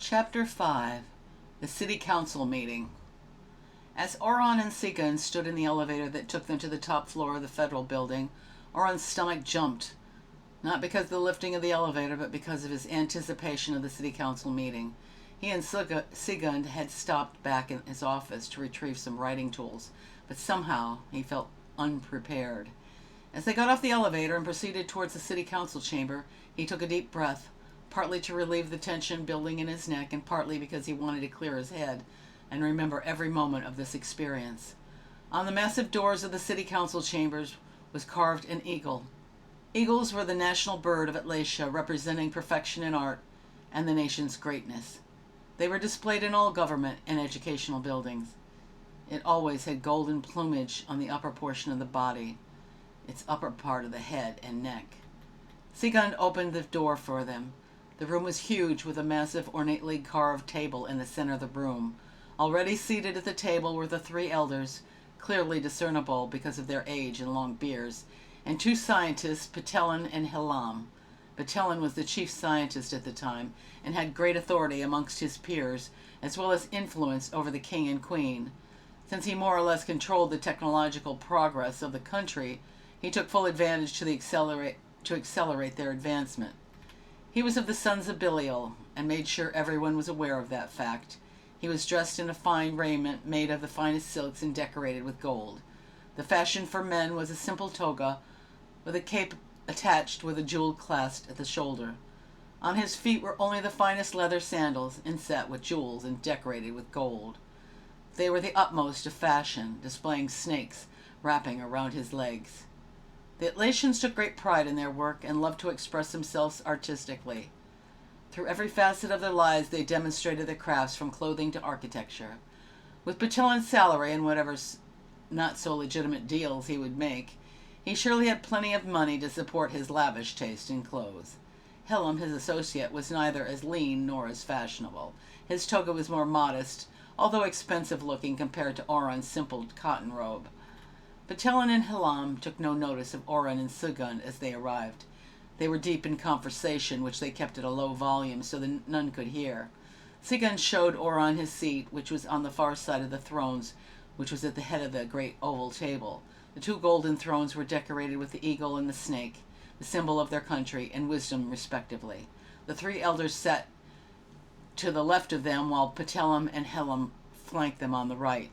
Chapter 5. The City Council Meeting. As Oron and Sigund stood in the elevator that took them to the top floor of the federal building, Oron's stomach jumped, not because of the lifting of the elevator, but because of his anticipation of the City Council meeting. He and Sigund had stopped back in his office to retrieve some writing tools, but somehow he felt unprepared. As they got off the elevator and proceeded towards the City Council chamber, he took a deep breath, partly to relieve the tension building in his neck and partly because he wanted to clear his head and remember every moment of this experience. On the massive doors of the City Council chambers was carved an eagle. Eagles were the national bird of ATLATIA, representing perfection in art and the nation's greatness. They were displayed in all government and educational buildings. It always had golden plumage on the upper portion of the body, its upper part of the head and neck. Sigund opened the door for them. The room was huge, with a massive, ornately carved table in the center of the room. Already seated at the table were the three elders, clearly discernible because of their age and long beards, and two scientists, Patelin and Hilam. Patelin was the chief scientist at the time and had great authority amongst his peers, as well as influence over the king and queen. Since he more or less controlled the technological progress of the country, he took full advantage to accelerate their advancement. He was of the sons of Belial, and made sure everyone was aware of that fact. He was dressed in a fine raiment made of the finest silks and decorated with gold. The fashion for men was a simple toga, with a cape attached with a jeweled clasp at the shoulder. On his feet were only the finest leather sandals, inset with jewels and decorated with gold. They were the utmost of fashion, displaying snakes wrapping around his legs. The ATLATIans took great pride in their work and loved to express themselves artistically. Through every facet of their lives they demonstrated their crafts, from clothing to architecture. With Patelin's salary and whatever not-so-legitimate deals he would make, he surely had plenty of money to support his lavish taste in clothes. Hilam, his associate, was neither as lean nor as fashionable. His toga was more modest, although expensive-looking compared to Oron's simple cotton robe. Patelin and Hilam took no notice of Oron and Sigund as they arrived. They were deep in conversation, which they kept at a low volume so that none could hear. Sigund showed Oron his seat, which was on the far side of the thrones, which was at the head of the great oval table. The two golden thrones were decorated with the eagle and the snake, the symbol of their country and wisdom respectively. The three elders sat to the left of them, while Patelin and Hilam flanked them on the right.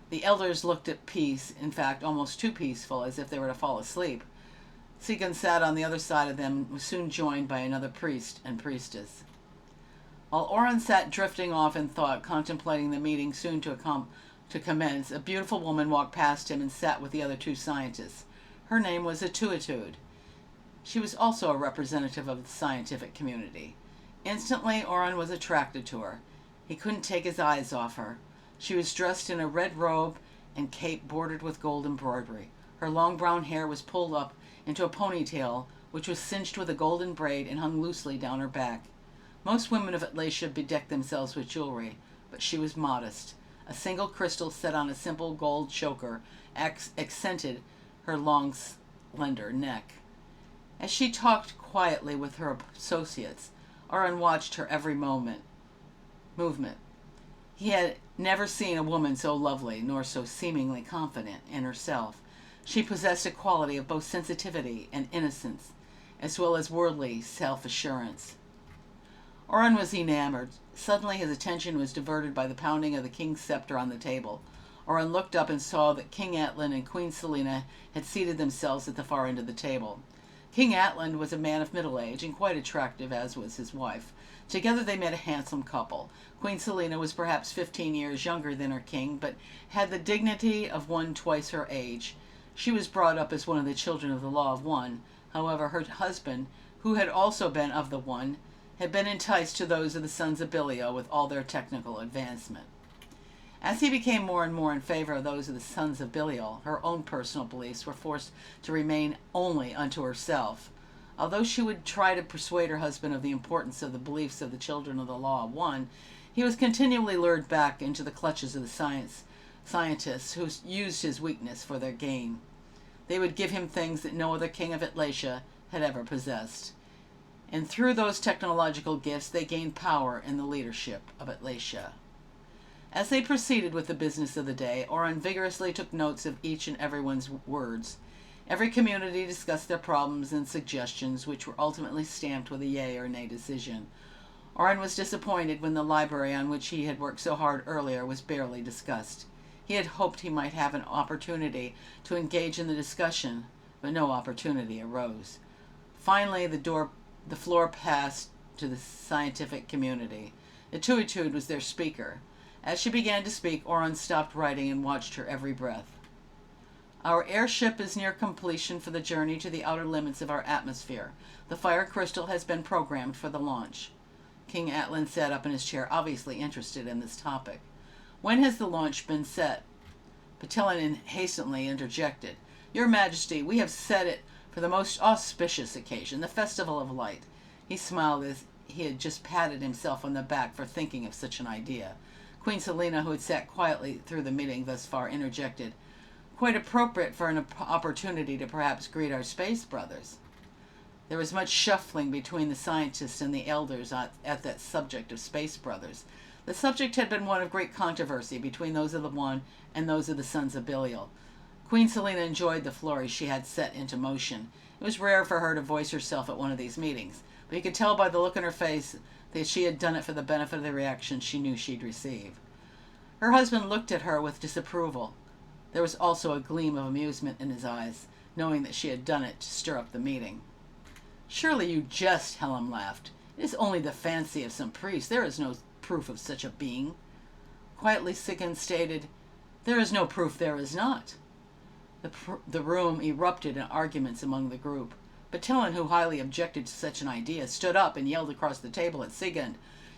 The elders looked at peace, in fact almost too peaceful, as if they were to fall asleep. Sigund sat on the other side of them and was soon joined by another priest and priestess. While Oron sat drifting off in thought, contemplating the meeting soon to commence, a beautiful woman walked past him and sat with the other two scientists. Her name was Atuitude. She was also a representative of the scientific community. Instantly, Oron was attracted to her. He couldn't take his eyes off her. She was dressed in a red robe and cape bordered with gold embroidery. Her long brown hair was pulled up into a ponytail, which was cinched with a golden braid and hung loosely down her back. Most women of ATLATIA bedecked themselves with jewelry, but she was modest. A single crystal set on a simple gold choker accented her long, slender neck. As she talked quietly with her associates, Oron watched her every movement. He had never seen a woman so lovely, nor so seemingly confident in herself. She possessed a quality of both sensitivity and innocence, as well as worldly self-assurance. Oron was enamored. Suddenly his attention was diverted by the pounding of the king's scepter on the table. Oron looked up and saw that King Atlan and Queen Selina had seated themselves at the far end of the table. King Atlan was a man of middle age and quite attractive, as was his wife. Together they made a handsome couple. Queen Selina was perhaps 15 years younger than her king, but had the dignity of one twice her age. She was brought up as one of the children of the law of one. However, her husband, who had also been of the one, had been enticed to those of the sons of Belial with all their technical advancement. As he became more and more in favor of those of the sons of Belial, her own personal beliefs were forced to remain only unto herself. Although she would try to persuade her husband of the importance of the beliefs of the children of the law of one, he was continually lured back into the clutches of the scientists who used his weakness for their gain. They would give him things that no other king of ATLATIA had ever possessed. and through those technological gifts they gained power in the leadership of ATLATIA. As they proceeded with the business of the day, Oron vigorously took notes of each and everyone's words. Every community discussed their problems and suggestions, which were ultimately stamped with a yay or nay decision. Oron was disappointed when the library on which he had worked so hard earlier was barely discussed. He had hoped he might have an opportunity to engage in the discussion, but no opportunity arose. Finally, the floor passed to the scientific community. Etude was their speaker. As she began to speak, Oron stopped writing and watched her every breath. Our airship is near completion for the journey to the outer limits of our atmosphere. The fire crystal has been programmed for the launch. King Atlan sat up in his chair, obviously interested in this topic. When has the launch been set? Patelin hastily interjected. Your Majesty, we have set it for the most auspicious occasion, the Festival of Light. He smiled as he had just patted himself on the back for thinking of such an idea. Queen Selina, who had sat quietly through the meeting thus far, interjected. Quite appropriate for an opportunity to perhaps greet our space brothers. There was much shuffling between the scientists and the elders at that subject of space brothers. The subject had been one of great controversy between those of the one and those of the sons of Belial. Queen Selina enjoyed the flourish she had set into motion. It was rare for her to voice herself at one of these meetings, but you could tell by the look on her face that she had done it for the benefit of the reaction she knew she'd receive. Her husband looked at her with disapproval. There was also a gleam of amusement in his eyes, knowing that she had done it to stir up the meeting. Surely you jest, Helm laughed. It is only the fancy of some priest. There is no proof of such a being. Quietly Sigyn stated, There is no proof there is not. The room erupted in arguments among the group. Patelin, who highly objected to such an idea, stood up and yelled across the table at Sigyn,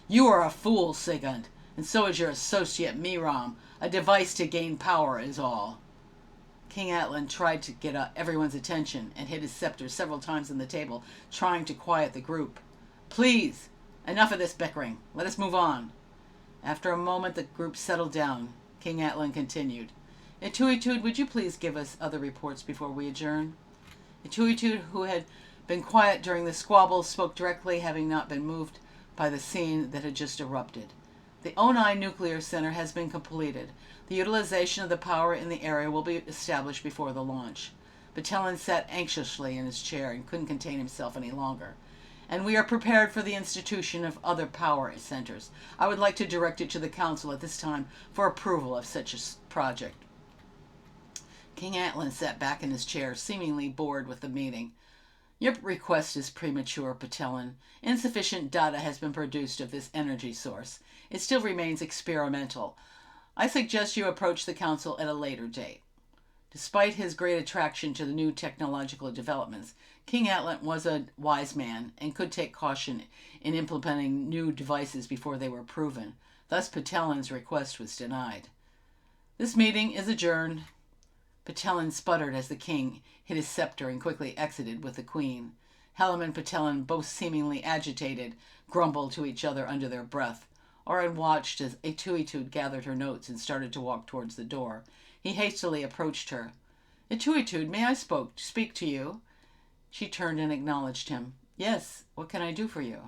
You are a fool, Sigyn, and so is your associate Miram. A device to gain power is all. King Atlan tried to get everyone's attention and hit his scepter several times on the table, trying to quiet the group. Please, enough of this bickering. Let us move on. After a moment, the group settled down. King Atlan continued. Etude, would you please give us other reports before we adjourn? Etude, who had been quiet during the squabble, spoke directly, having not been moved by the scene that had just erupted. The Onai Nuclear Center has been completed. The utilization of the power in the area will be established before the launch. Patelin sat anxiously in his chair and couldn't contain himself any longer. And we are prepared for the institution of other power centers. I would like to direct it to the Council at this time for approval of such a project. King Atlan sat back in his chair, seemingly bored with the meeting. Your request is premature, Patelin. Insufficient data has been produced of this energy source. It still remains experimental. I suggest you approach the Council at a later date. Despite his great attraction to the new technological developments, King Atlan was a wise man and could take caution in implementing new devices before they were proven. Thus, Patelin's request was denied. This meeting is adjourned. Patelin sputtered as the king hit his scepter and quickly exited with the queen. Helm and Patelin, both seemingly agitated, grumbled to each other under their breath. Oron watched as Etude gathered her notes and started to walk towards the door. He hastily approached her. Etude, may I speak to you? She turned and acknowledged him. Yes, what can I do for you?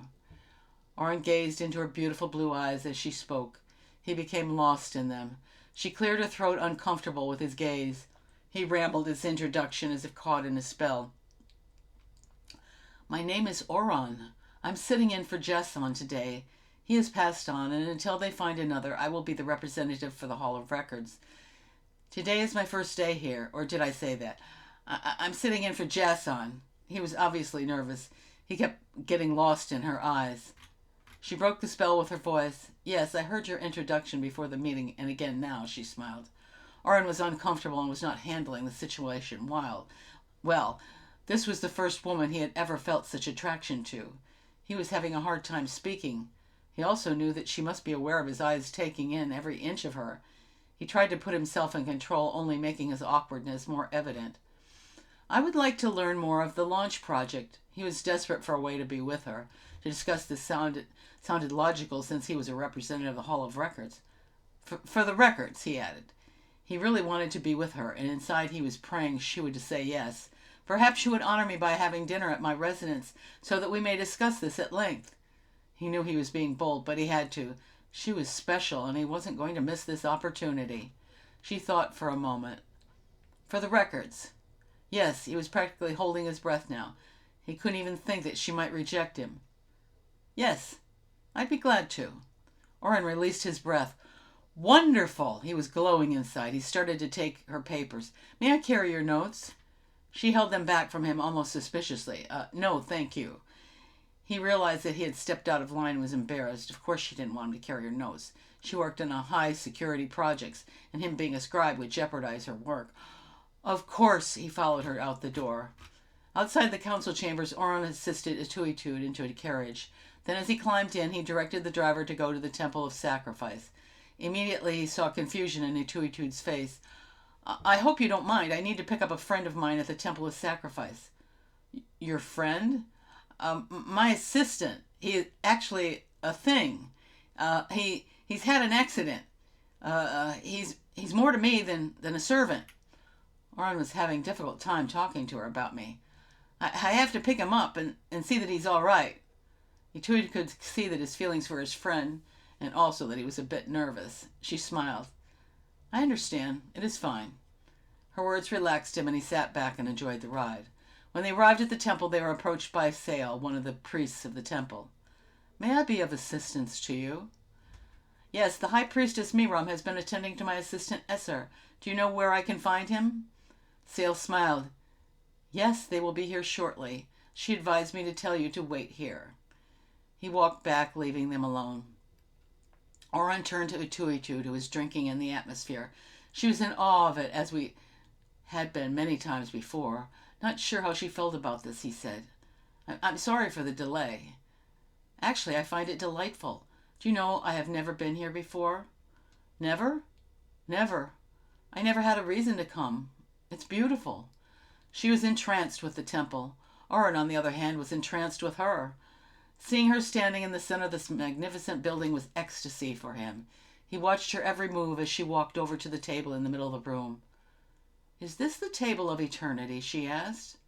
Oron gazed into her beautiful blue eyes as she spoke. He became lost in them. She cleared her throat, uncomfortable with his gaze. He rambled his introduction as if caught in a spell. My name is Oron. I'm sitting in for Jason today. He has passed on, and until they find another, I will be the representative for the Hall of Records. Today is my first day here, or did I say that? I'm sitting in for Jason. He was obviously nervous. He kept getting lost in her eyes. She broke the spell with her voice. Yes, I heard your introduction before the meeting, and again now, she smiled. Oron was uncomfortable and was not handling the situation well. This was the first woman he had ever felt such attraction to. He was having a hard time speaking. He also knew that she must be aware of his eyes taking in every inch of her. He tried to put himself in control, only making his awkwardness more evident. I would like to learn more of the launch project. He was desperate for a way to be with her. To discuss this sounded logical since he was a representative of the Hall of Records. For the records, he added. He really wanted to be with her, and inside he was praying she would say yes, Perhaps you would honor me by having dinner at my residence so that we may discuss this at length. He knew he was being bold, but he had to. She was special, and he wasn't going to miss this opportunity. She thought for a moment. For the records. Yes, he was practically holding his breath now. He couldn't even think that she might reject him. Yes, I'd be glad to. Oren released his breath. Wonderful! He was glowing inside. He started to take her papers. May I carry your notes? She held them back from him almost suspiciously. No, thank you. He realized that he had stepped out of line and was embarrassed. Of course she didn't want him to carry her notes. She worked on high-security projects, and him being a scribe would jeopardize her work. Of course, he followed her out the door. Outside the council chambers, Oren assisted Etuitude into a carriage. Then as he climbed in, he directed the driver to go to the Temple of Sacrifice. Immediately he saw confusion in Etuitude's face. I hope you don't mind. I need to pick up a friend of mine at the Temple of Sacrifice. Your friend? My assistant. He is actually a thing. He's had an accident. He's more to me than a servant. Oren was having a difficult time talking to her about me. I have to pick him up and see that he's all right. Etuitude could see that his feelings for his friend, and also that he was a bit nervous. She smiled. I understand. It is fine. Her words relaxed him, and he sat back and enjoyed the ride. When they arrived at the temple, they were approached by Sale, one of the priests of the temple. May I be of assistance to you? Yes, the high priestess Miram has been attending to my assistant Esser. Do you know where I can find him? Sale smiled. Yes, they will be here shortly. She advised me to tell you to wait here. He walked back, leaving them alone. Oren turned to Etuitude, who was drinking in the atmosphere. She was in awe of it, as we had been many times before. Not sure how she felt about this, he said. I'm sorry for the delay. Actually, I find it delightful. Do you know I have never been here before? Never? Never. I never had a reason to come. It's beautiful. She was entranced with the temple. Oren, on the other hand, was entranced with her. Seeing her standing in the center of this magnificent building was ecstasy for him. He watched her every move as she walked over to the table in the middle of the room. Is this the table of eternity? She asked.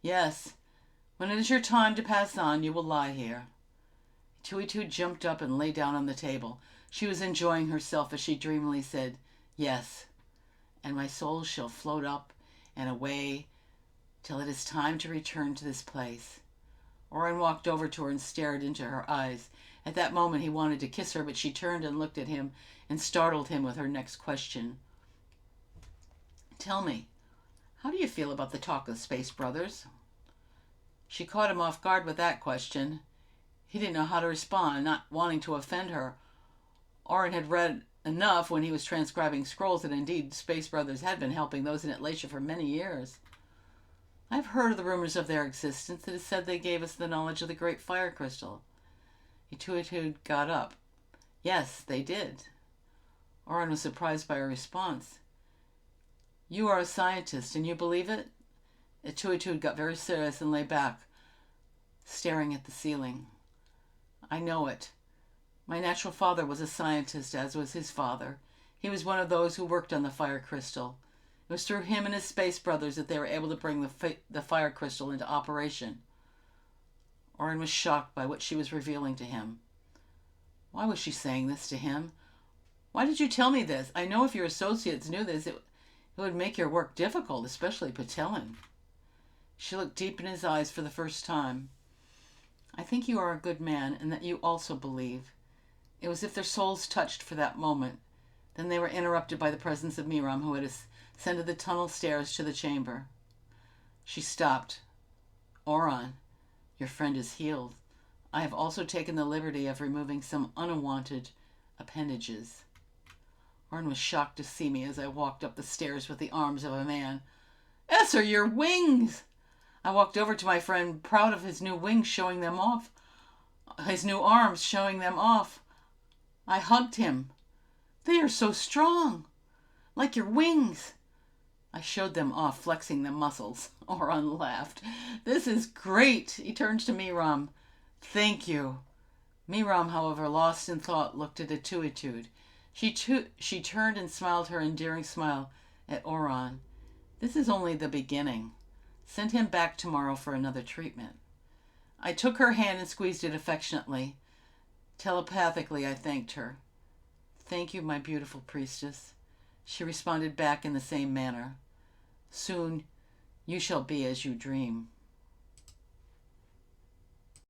Yes. When it is your time to pass on, you will lie here. Etuitude jumped up and lay down on the table. She was enjoying herself as she dreamily said, Yes, and my soul shall float up and away till it is time to return to this place. Oren walked over to her and stared into her eyes. At that moment he wanted to kiss her, but she turned and looked at him and startled him with her next question. Tell me, how do you feel about the talk of Space Brothers? She caught him off guard with that question. He didn't know how to respond, not wanting to offend her. Oren had read enough when he was transcribing scrolls that indeed Space Brothers had been helping those in ATLATIA for many years. I've heard of the rumors of their existence. It is said they gave us the knowledge of the great fire crystal. Etuitude got up. Yes, they did. Oren was surprised by her response. You are a scientist, and you believe it? Etuitude got very serious and lay back, staring at the ceiling. I know it. My natural father was a scientist, as was his father. He was one of those who worked on the fire crystal. It was through him and his space brothers that they were able to bring the fire crystal into operation. Oren was shocked by what she was revealing to him. Why was she saying this to him? Why did you tell me this? I know if your associates knew this, it would make your work difficult, especially Patelin. She looked deep in his eyes for the first time. I think you are a good man, and that you also believe. It was as if their souls touched for that moment. Then they were interrupted by the presence of Miram, who had ascended the tunnel stairs to the chamber. She stopped. Oren, your friend is healed. I have also taken the liberty of removing some unwanted appendages. Oren was shocked to see me as I walked up the stairs with the arms of a man. Esser, your wings! I walked over to my friend, proud of his new wings showing them off. His new arms showing them off. I hugged him. They are so strong. Like your wings. I showed them off, flexing the muscles. Oren laughed. This is great. He turned to Miram. Thank you. Miram, however, lost in thought, looked at Etuitude. She turned and smiled her endearing smile at Oren. This is only the beginning. Send him back tomorrow for another treatment. I took her hand and squeezed it affectionately. Telepathically, I thanked her. Thank you, my beautiful priestess. She responded back in the same manner. Soon you shall be as you dream.